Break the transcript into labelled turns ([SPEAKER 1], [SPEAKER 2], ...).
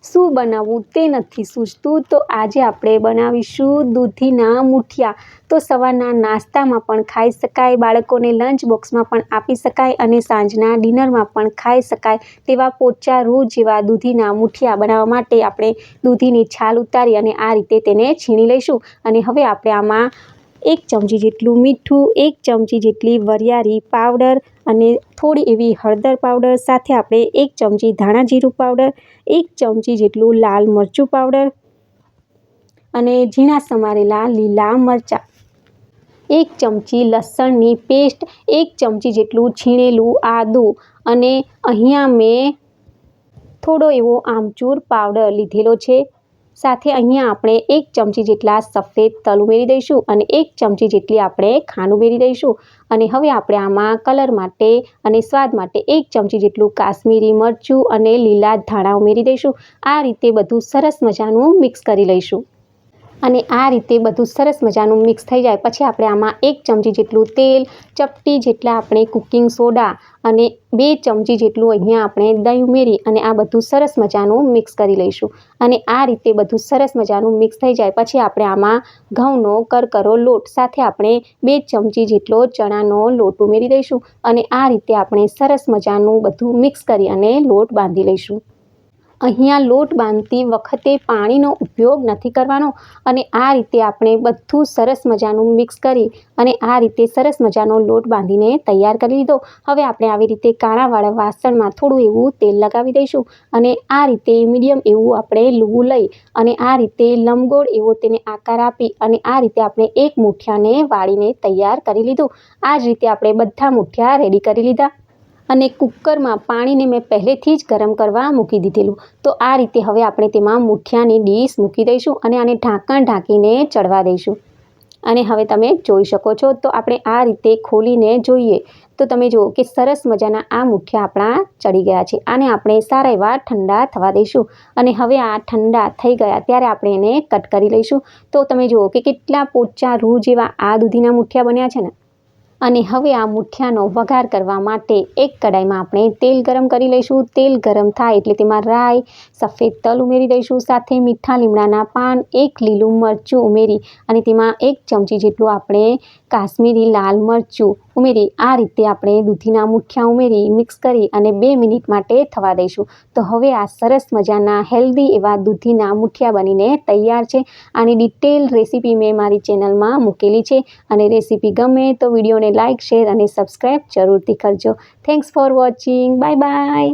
[SPEAKER 1] શું બનાવવું તે નથી સૂઝતું, તો આજે આપણે બનાવીશું દૂધીના મૂઠિયા. તો સવારના નાસ્તામાં પણ ખાઈ શકાય, બાળકોને લંચ બોક્સમાં પણ આપી શકાય અને સાંજના ડિનરમાં પણ ખાઈ શકાય તેવા પોચા રૂ જેવા દૂધીના મૂઠિયા બનાવવા માટે આપણે દૂધીની છાલ ઉતારી અને આ રીતે તેને છીણી લઈશું. અને હવે આપણે આમાં 1 ચમચી જેટલું મીઠું, 1 ચમચી જેટલી વરિયાળી પાવડર અને થોડી એવી હળદર પાવડર, સાથે આપણે 1 ચમચી ધાણા જીરું પાવડર, 1 ચમચી જેટલું લાલ મરચું પાવડર અને ઝીણા સમારેલા લીલા મરચાં, 1 ચમચી લસણની પેસ્ટ, 1 ચમચી જેટલું છીણેલું આદું અને અહીંયા મેં થોડો એવો આમચૂર પાવડર લીધેલો છે. સાથે અહીંયા આપણે 1 ચમચી જેટલા સફેદ તલ ઉમેરી દઈશું અને 1 ચમચી જેટલી આપણે ખાંડ ઉમેરી દઈશું. અને હવે આપણે આમાં કલર માટે અને સ્વાદ માટે 1 ચમચી જેટલું કાશ્મીરી મરચું અને લીલા ધાણા ઉમેરી દઈશું. આ રીતે બધું સરસ મજાનું મિક્સ કરી લઈશું. અને આ રીતે બધું સરસ મજાનું મિક્સ થઈ જાય પછી આપણે આમાં 1 ચમચી જેટલું તેલ, ચપટી જેટલા આપણે કુકિંગ સોડા અને 2 ચમચી જેટલું અહીંયા આપણે દહીં ઉમેરી અને આ બધું સરસ મજાનું મિક્સ કરી લઈશું. અને આ રીતે બધું સરસ મજાનું મિક્સ થઈ જાય પછી આપણે આમાં ઘઉંનો કરકરો લોટ સાથે આપણે 2 ચમચી જેટલો ચણાનો લોટ ઉમેરી દઈશું. અને આ રીતે આપણે સરસ મજાનું બધું મિક્સ કરી અને લોટ બાંધી લઈશું. અહીંયા લોટ બાંધતી વખતે પાણીનો ઉપયોગ નથી કરવાનો. અને આ રીતે આપણે બધું સરસ મજાનું મિક્સ કરી અને આ રીતે સરસ મજાનો લોટ બાંધીને તૈયાર કરી લીધો. હવે આપણે આવી રીતે કાણાવાળા વાસણમાં થોડું એવું તેલ લગાવી દઈશું અને આ રીતે મીડિયમ એવું આપણે લુવું લઈ અને આ રીતે લંબગોળ એવો તેને આકાર આપી અને આ રીતે આપણે એક મૂઠિયાને વાળીને તૈયાર કરી લીધું. આ જ રીતે આપણે બધા મૂઠિયા રેડી કરી લીધા. અને કુકરમાં પાણીને મેં પહેલેથી જ ગરમ કરવા મૂકી દીધેલું. તો આ રીતે હવે આપણે તેમાં મૂઠિયાની ડીશ મૂકી દઈશું અને આને ઢાંકણ ઢાંકીને ચડવા દઈશું. અને હવે તમે જોઈ શકો છો તો આપણે આ રીતે ખોલીને જોઈએ તો તમે જુઓ કે સરસ મજાના આ મૂઠિયા આપણા ચડી ગયા છે. આને આપણે સારા એવા ઠંડા થવા દઈશું. અને હવે આ ઠંડા થઈ ગયા ત્યારે આપણે એને કટ કરી લઈશું. તો તમે જુઓ કે કેટલા પોચા રૂ જેવા આ દૂધીના મૂઠિયા બન્યા છે ને. અને હવે આ મૂઠિયાનો વઘાર કરવા માટે એક કડાઈમાં આપણે તેલ ગરમ કરી લઈશું. તેલ ગરમ થાય એટલે તેમાં રાઈ, સફેદ તલ ઉમેરી દઈશું. સાથે મીઠા લીમડાના પાન, 1 લીલું મરચું ઉમેરી અને તેમાં 1 ચમચી જેટલું આપણે કાશ્મીરી લાલ મરચું ઉમેરી આ રીતે આપણે દૂધીના મૂઠિયા ઉમેરી મિક્સ કરી અને 2 મિનિટ માટે થવા દઈશું. તો હવે આ સરસ મજાના હેલ્ધી એવા દૂધીના મૂઠિયા બનીને તૈયાર છે. આની ડિટેલ રેસીપી મેં મારી ચેનલમાં મૂકેલી છે. અને રેસીપી ગમે તો વિડીયોને લાઇક, શેર અને સબસ્ક્રાઈબ જરૂરથી કરજો. Thanks for watching. Bye bye.